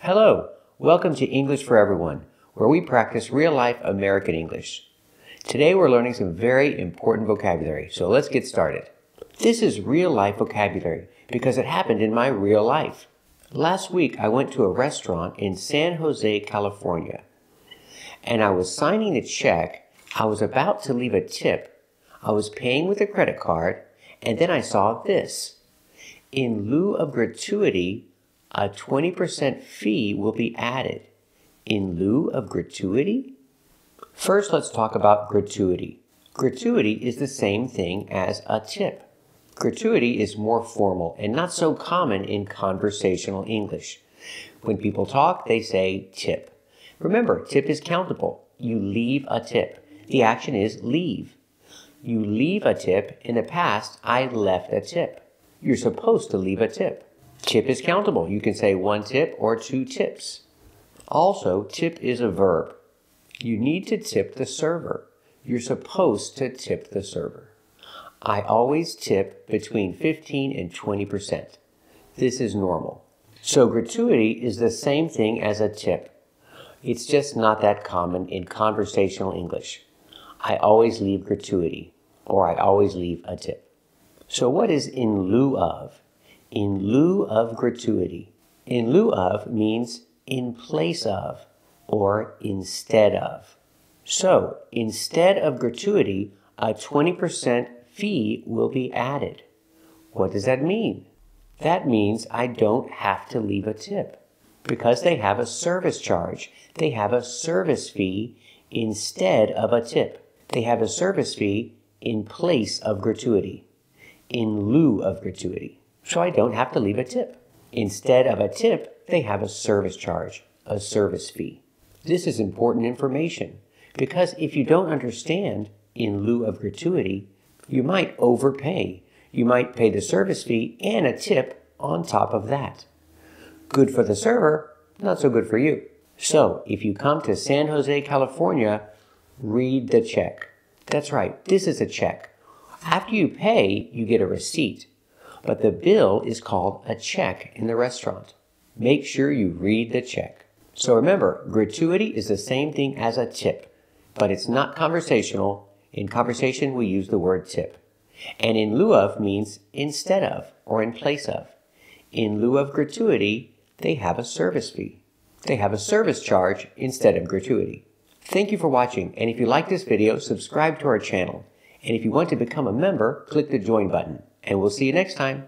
Hello, welcome to English for Everyone, where we practice real-life American English. Today we're learning some very important vocabulary, so let's get started. This is real-life vocabulary because it happened in my real life. Last week I went to a restaurant in San Jose, California, and I was signing the check. I was about to leave a tip. I was paying with a credit card, and then I saw this. In lieu of gratuity, a 20% fee will be added. In lieu of gratuity? First, let's talk about gratuity. Gratuity is the same thing as a tip. Gratuity is more formal and not so common in conversational English. When people talk, they say tip. Remember, tip is countable. You leave a tip. The action is leave. You leave a tip. In the past, I left a tip. You're supposed to leave a tip. Tip is countable. You can say one tip or two tips. Also, tip is a verb. You need to tip the server. You're supposed to tip the server. I always tip between 15 and 20%. This is normal. So gratuity is the same thing as a tip. It's just not that common in conversational English. I always leave gratuity, or I always leave a tip. So what is in lieu of? In lieu of gratuity. In lieu of means in place of or instead of. So, instead of gratuity, a 20% fee will be added. What does that mean? That means I don't have to leave a tip because they have a service charge. They have a service fee instead of a tip. They have a service fee in place of gratuity, in lieu of gratuity. So I don't have to leave a tip. Instead of a tip, they have a service charge, a service fee. This is important information because if you don't understand in lieu of gratuity, you might overpay. You might pay the service fee and a tip on top of that. Good for the server, not so good for you. So if you come to San Jose, California, read the check. That's right, this is a check. After you pay, you get a receipt. But the bill is called a check in the restaurant. Make sure you read the check. So remember, gratuity is the same thing as a tip, but it's not conversational. In conversation, we use the word tip. And in lieu of means instead of or in place of. In lieu of gratuity, they have a service fee. They have a service charge instead of gratuity. Thank you for watching, and if you like this video, subscribe to our channel. And if you want to become a member, click the join button. And we'll see you next time.